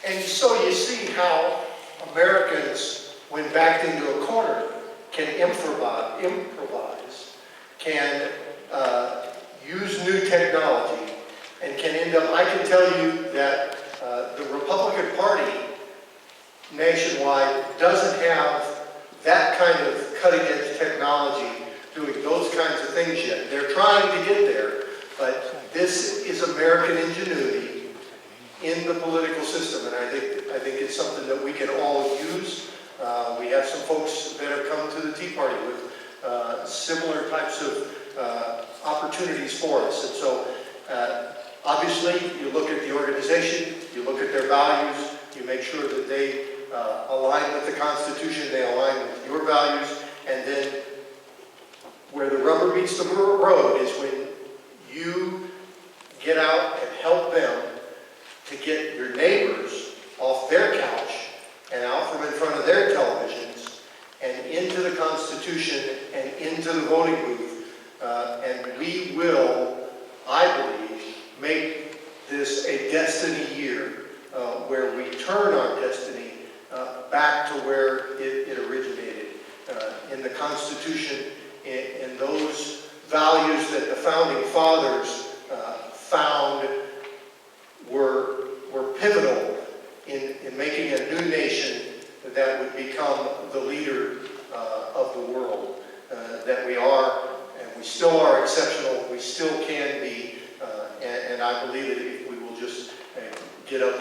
And so you see how Americans, when backed into a corner, can improvise, can use new technology, and can end up, I can tell you that the Republican Party nationwide doesn't have that kind of cutting-edge technology doing those kinds of things yet. They're trying to get there, but this is American ingenuity in the political system, and I think it's something that we can all use. We have some folks that have come to the Tea Party with similar types of opportunities for us, and so obviously you look at the organization, you look at their values, you make sure that they align with the Constitution, they align with your values, and then where the rubber meets the road is when you get out and help them to get your neighbors off their couch and out from in front of their televisions and into the Constitution and into the voting booth. And we will, I believe, make this a destiny year where we turn our destiny back to where it originated, in the Constitution, in those values that the Founding Fathers found were pivotal in making a new nation that would become the leader of the world that we are, and we still are exceptional, we still can be, and I believe that if we will just get up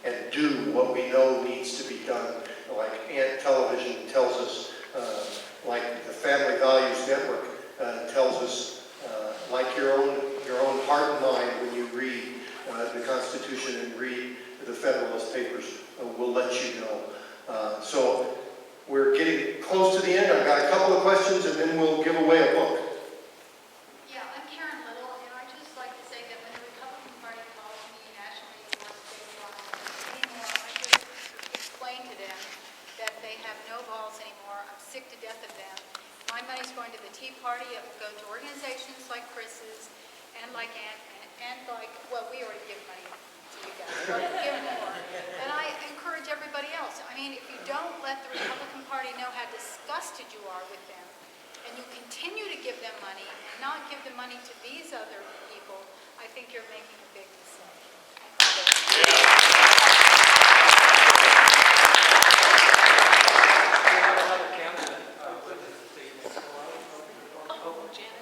and do what we know needs to be done, like Ant Television tells us, like the Family Values Network tells us, like your own heart and mind when you read the Constitution and read the Federalist Papers will let you know. So we're getting close to the end. I've got a couple of questions and then we'll give away a book. Yeah, I'm Karen Little, and I'd just like to say that when the Republican Party calls me nationally or statewide anymore, I just explain to them that they have no balls anymore. I'm sick to death of them. My money's going to the Tea Party. It will go to organizations like Chris's and like and like, well, we already give money to you guys. We'll give more. And I encourage everybody else. I mean, if you don't let the Republican Party know how disgusted you are with them, and you continue to give them money and not give the money to these other people, I think you're making a big mistake.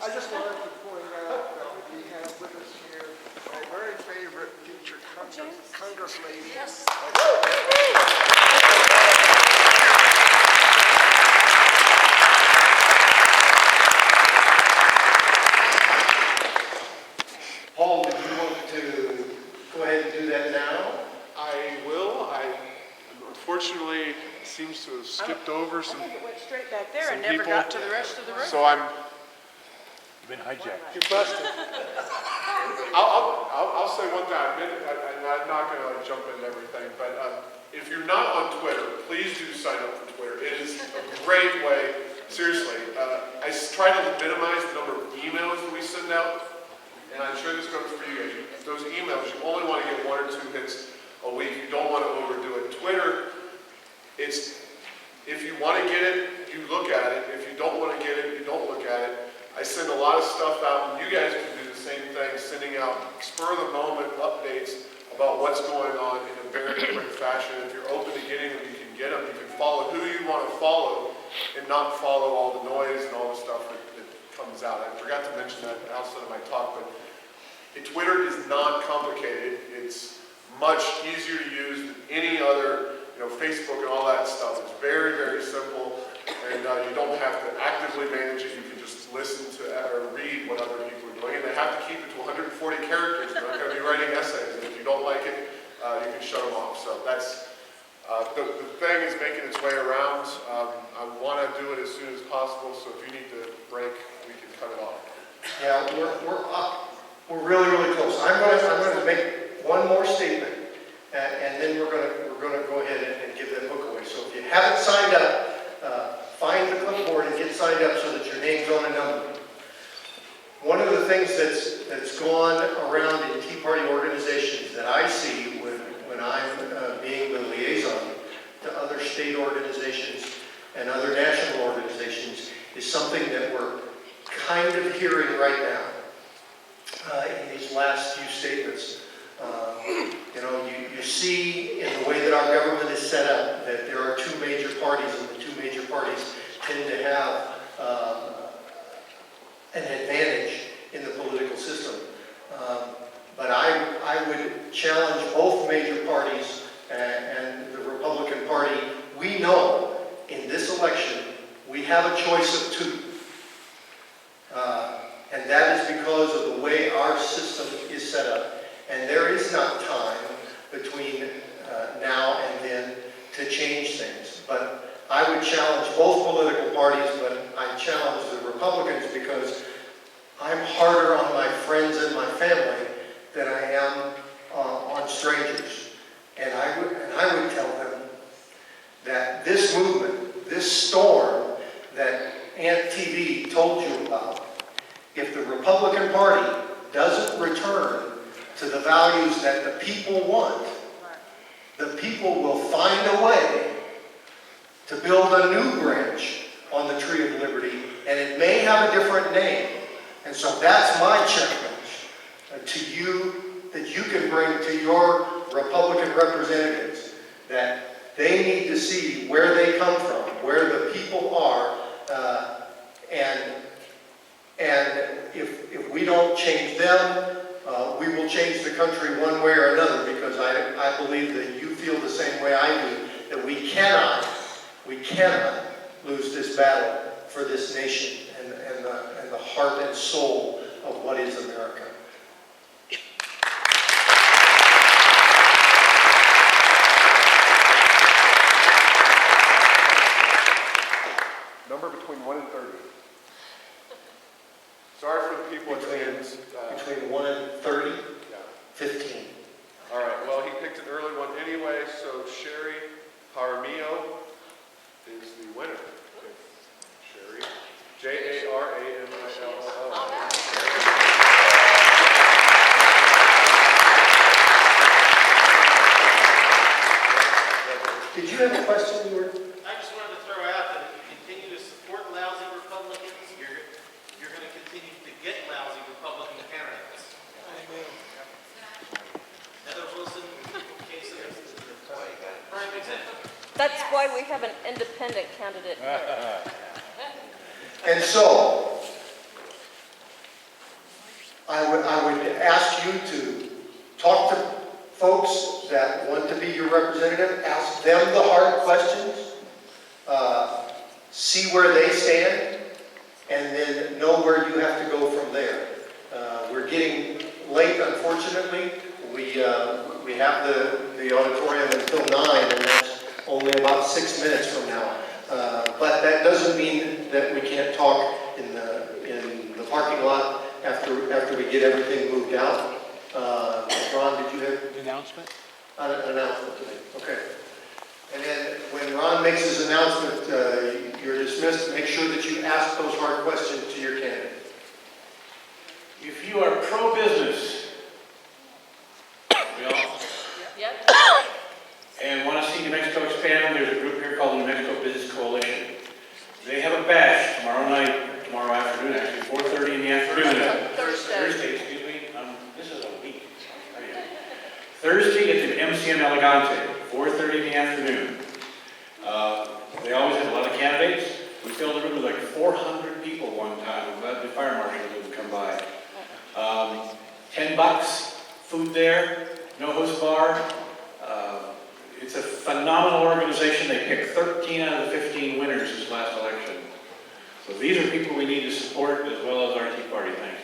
I just wanted to point out that we have with us here my very favorite future Congress lady. Yes. Paul, would you want to go ahead and do that now? I will. Unfortunately, seems to have skipped over some. I think it went straight back there and some never people. got to the rest of the room. So I'm. You've been hijacked. You're busted. I'll say one thing. I'm not going to jump into everything, but if you're not on Twitter, please do sign up for Twitter. It is a great way. Seriously, I try to minimize the number of emails that we send out, and I'm sure this goes for you guys. Those emails, you only want to get 1 or 2 hits a week. You don't want to overdo it. Twitter, if you want to get it, you look at it. If you don't want to get it, you don't look at it. I send a lot of stuff out, and you guys can do the same thing, sending out spur-of-the-moment updates about what's going on in a very quick fashion. If you're open to getting them, you can get them. You can follow who you want to follow and not follow all the noise and all the stuff that comes out. I forgot to mention that outside of my talk, but Twitter is not complicated. It's much easier to use than any other, Facebook and all that stuff. It's very, very simple, and you don't have to actively manage it. You can just listen to or read what other people are doing, and they have to keep it to 140 characters. They're not going to be writing essays, and if you don't like it, you can shut them off. So that's the thing is making its way around. I want to do it as soon as possible, so if you need to break, we can cut it off. Yeah, we're really, really close. I'm going to make one more statement, and then we're going to go ahead and give that book away. So if you haven't signed up, find the clipboard and get signed up so that your name's on a number. One of the things that's gone around in Tea Party organizations that I see when I'm organizations and other national organizations is something that we're kind of hearing right now in these last few statements. You know, you see in the way that our government is set up that there are two major parties, and the two major parties tend to have an advantage in the political system. But I would challenge both major parties and the Republican Party. We know in this election we have a choice of two. And that is because of the way our system is set up. And there is not time between now and then to change things. But I would challenge both political parties, but I challenge the Republicans because I'm harder on my friends and my family than I am on strangers. And I would tell them that this movement, this storm that Aunt TV told you about, if the Republican Party doesn't return to the values that the people want, the people will find a way to build a new branch on the Tree of Liberty, and it may have a different name. And so that's my challenge to you, that you can bring to your Republican representatives, that they need to see where they come from, where the people are, and if we don't change them, we will change the country one way or another, because I believe that you feel the same way I do, that we cannot lose this battle for this nation and the heart and soul of what is America. Number between 1 and 30. Sorry for the people at the end. Between 1 and 30, Yeah. 15. All right, well, he picked an early one anyway, so Sherry Jaramillo is the winner. Sherry, Jaramillo. Did you have a question? I just wanted to throw out that if you continue to support lousy Republicans, you're going to continue to get lousy Republican candidates. Heather Wilson, case of prime example. That's why we have an independent candidate. And so, I would ask you to talk to folks that want to be your representative, ask them the hard questions, see where they stand, and then know where you have to go from there. We're getting late, unfortunately. We have the auditorium until 9, and that's only about 6 minutes from now. But that doesn't mean that we can't talk in the parking lot after we get everything moved out. Ron, did you have The announcement? an announcement today? Okay. And then when Ron makes his announcement, you're dismissed. Make sure that you ask those hard questions to your candidate. If you are pro-business, we all, Yep. and want to see New Mexico expand, there's a group here called the New Mexico Business Coalition. They have a bash tomorrow afternoon, actually, 4:30 in the afternoon. Thursday, excuse me. This is a week. Thursday at the MCM Elegante, 4:30 in the afternoon. They always have a lot of candidates. We filled the room with like 400 people one time. I'm glad the fire marshal didn't come by. $10, food there, no host bar. It's a phenomenal organization. They picked 13 out of the 15 winners this last election. So these are people we need to support as well as our Tea Party. Thanks.